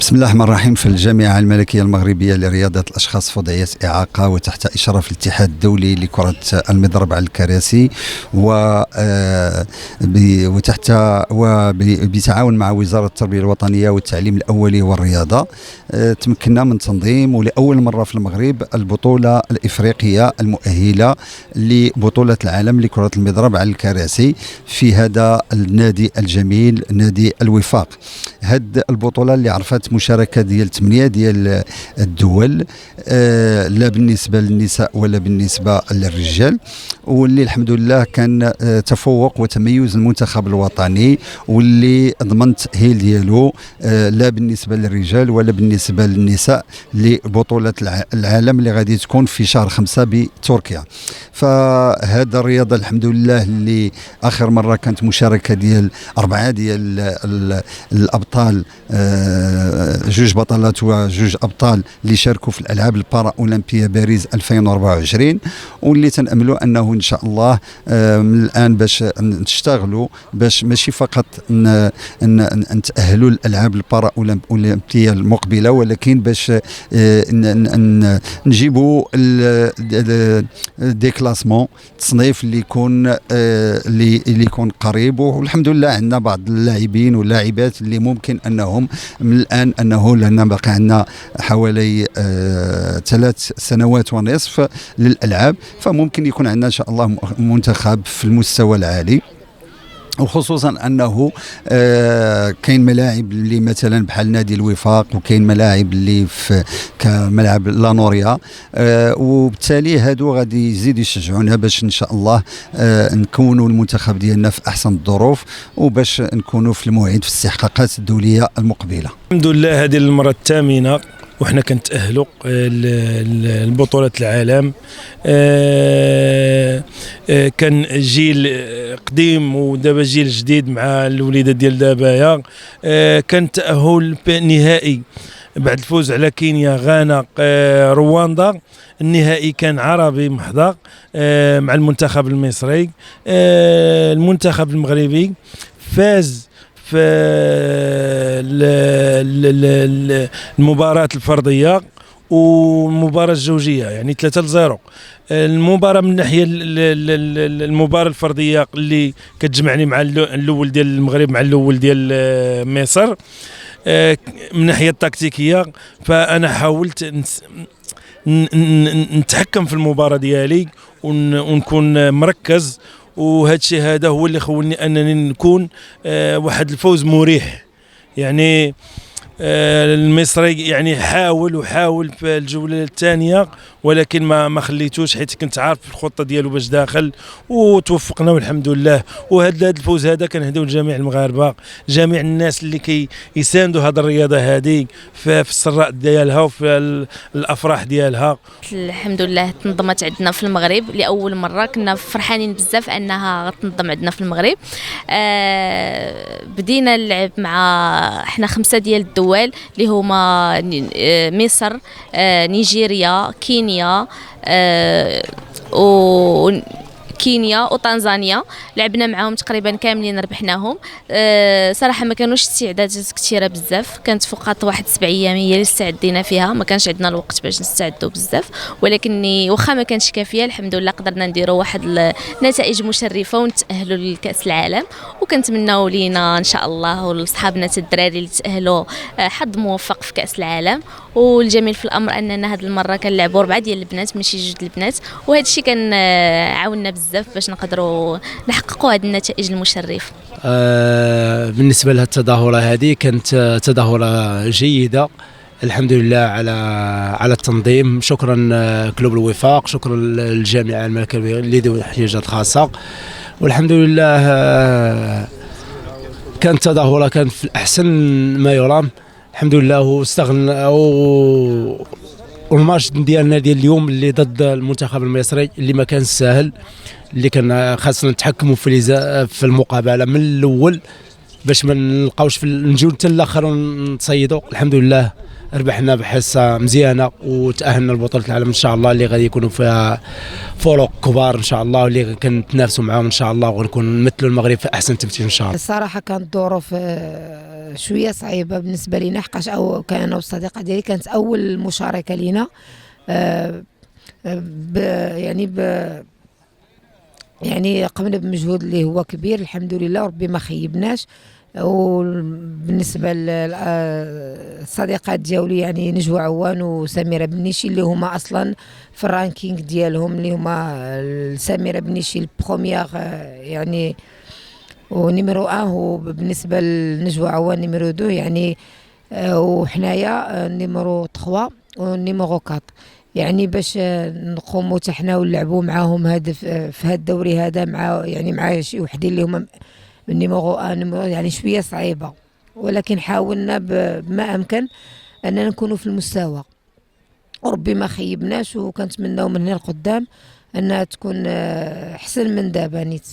بسم الله الرحمن الرحيم. في الجامعة الملكية المغربية لرياضة الأشخاص فضعيات إعاقة وتحت إشراف الاتحاد الدولي لكرة المضرب على الكراسي وبتعاون مع وزارة التربية الوطنية والتعليم الأولي والرياضة تمكنا من تنظيم ولأول مرة في المغرب البطولة الإفريقية المؤهلة لبطولة العالم لكرة المضرب على الكراسي في هذا النادي الجميل نادي الوفاق. هذه البطولة اللي عرفت مشاركة ديال 8 ديال الدول، لا بالنسبة للنساء ولا بالنسبة للرجال، واللي الحمد لله كان تفوق وتميز المنتخب الوطني واللي ضمن التأهيل ديالو لا بالنسبة للرجال ولا بالنسبة للنساء لبطولة العالم اللي غادي تكون في شهر 5 بتركيا. فهذا الرياضة الحمد لله اللي آخر مرة كانت مشاركة ديال 4 ديال الأبطال، 2 بطلات و2 أبطال اللي شاركوا في الألعاب البارا أولمبية باريس 2024، واللي تنأملوا أنه إن شاء الله من الآن باش نشتغلوا باش ماشي فقط نتأهلوا الألعاب البارا أولمبية المقبلة، ولكن باش نجيبوا دي كلاسمون تصنيف اللي يكون قريب. والحمد لله عندنا بعض اللاعبين واللاعبات اللي ممكن أنهم من الآن أنه لأننا باقي عندنا حوالي 3 سنوات ونصف للألعاب، فممكن يكون عندنا إن شاء الله منتخب في المستوى العالي. وخصوصا انه كاين ملاعب اللي مثلا بحال نادي الوفاق، وكاين ملاعب اللي في كملعب لانوريا، وبالتالي هادو غادي يزيد يشجعونا باش ان شاء الله نكونوا المنتخب ديالنا في احسن الظروف وباش نكونوا في الموعد في الاستحقاقات الدوليه المقبله. الحمد لله هذه المره الثامنه وحنا كنتأهلوا لبطولة العالم. كان جيل قديم ودابا جيل جديد مع الوليدات ديال دابايا. كان تأهل نهائي بعد الفوز على كينيا، غانا، رواندا. النهائي كان عربي محض مع المنتخب المصري. المنتخب المغربي فاز في المباراة الفردية والمباراة الزوجية، يعني 3-0. المباراة من ناحية المباراة الفردية اللي كتجمعني مع الأول ديال المغرب مع الأول ديال مصر، من ناحية التكتيكية فأنا حاولت نتحكم في المباراة ديالي ونكون مركز، وهذا الشيء هذا هو اللي خولني انني نكون واحد الفوز مريح. يعني المصري يعني حاول في الجوله الثانيه، ولكن ما خليتوش حيت كنت عارف الخطه ديالو باش داخل، وتوفقنا والحمد لله. وهذا الفوز هذا كنهديو لجميع المغاربه، جميع الناس اللي كيساندوا هذه الرياضه هذه في السراء ديالها وفي الافراح ديالها. الحمد لله تنظمت عندنا في المغرب لاول مره، كنا فرحانين بزاف انها غتنظم عندنا في المغرب. بدينا نلعب مع حنا 5 ديال الدول اللي هما مصر، نيجيريا، كينيا وطنزانيا. لعبنا معاهم تقريبا كاملين، ربحناهم. صراحه ما كانوش استعدادات كثيره بزاف، كانت فقط واحد 7 ايام هي اللي استعدينا فيها، ما كانش عندنا الوقت باش نستعدوا بزاف، ولكن واخا ما كانش كافيه الحمد لله قدرنا نديروا واحد النتائج مشرفه ونتاهلوا لكاس العالم. وكنتمناو لينا ان شاء الله ولصحابنا الدراري اللي تاهلوا حظ موفق في كاس العالم. والجميل في الامر اننا هذه المره كنلعبوا 4 ديال البنات ماشي 2 البنات، وهذا الشيء كان عاوننا بزاف باش نقدروا نحققوا هذه النتائج المشرفه. بالنسبه لها التظاهره هذه كانت تظاهره جيده، الحمد لله على التنظيم. شكرا كلوب الوفاق، شكرا للجامعه الملكيه لذوي الاحتياجات الخاصه، والحمد لله كانت تظاهره كانت في احسن ما يرام الحمد لله. واستغلنا والماتش ديالنا ديال اليوم اللي ضد المنتخب المصري اللي ما كان سهل، اللي كان خاصنا نتحكموا في المقابله من الاول باش ما نلقاوش نجيو حتى الاخر ونتصيدوا. الحمد لله ربحنا بحصه مزيانه وتاهلنا لبطوله العالم ان شاء الله اللي غادي يكونوا فيها فرق كبار ان شاء الله، واللي كنتنافسوا معاهم ان شاء الله، وغنكون نمثلوا المغرب في احسن تمثيل ان شاء الله. الصراحه كانت ظروف شويه صعيبه بالنسبه لينا، حقاش كان انا والصديقه ديالي كانت اول مشاركه لينا. يعني قمنا بمجهود اللي هو كبير الحمد لله، وربي ما خيبناش. وبالنسبه للصديقات ديالي يعني نجوى عوان وسميره بنيشي اللي هما اصلا في الرانكينغ ديالهم، اللي هما سميره بنيشي البروميير يعني ونيميرو 1، وبالنسبه لنجوى عوان نيميرو 2 يعني، وحنايا نيميرو 3 ونيميرو 4. يعني باش نقوموا حتى حنا ونلعبوا معاهم هذا في هذا الدوري هذا مع شي وحدين اللي هما النيميرو 1 يعني شويه صعيبه، ولكن حاولنا بما امكن اننا نكونوا في المستوى، وربي ما خيبناش، وكنتمناو من هنا لقدام انها تكون احسن من دابا نيت.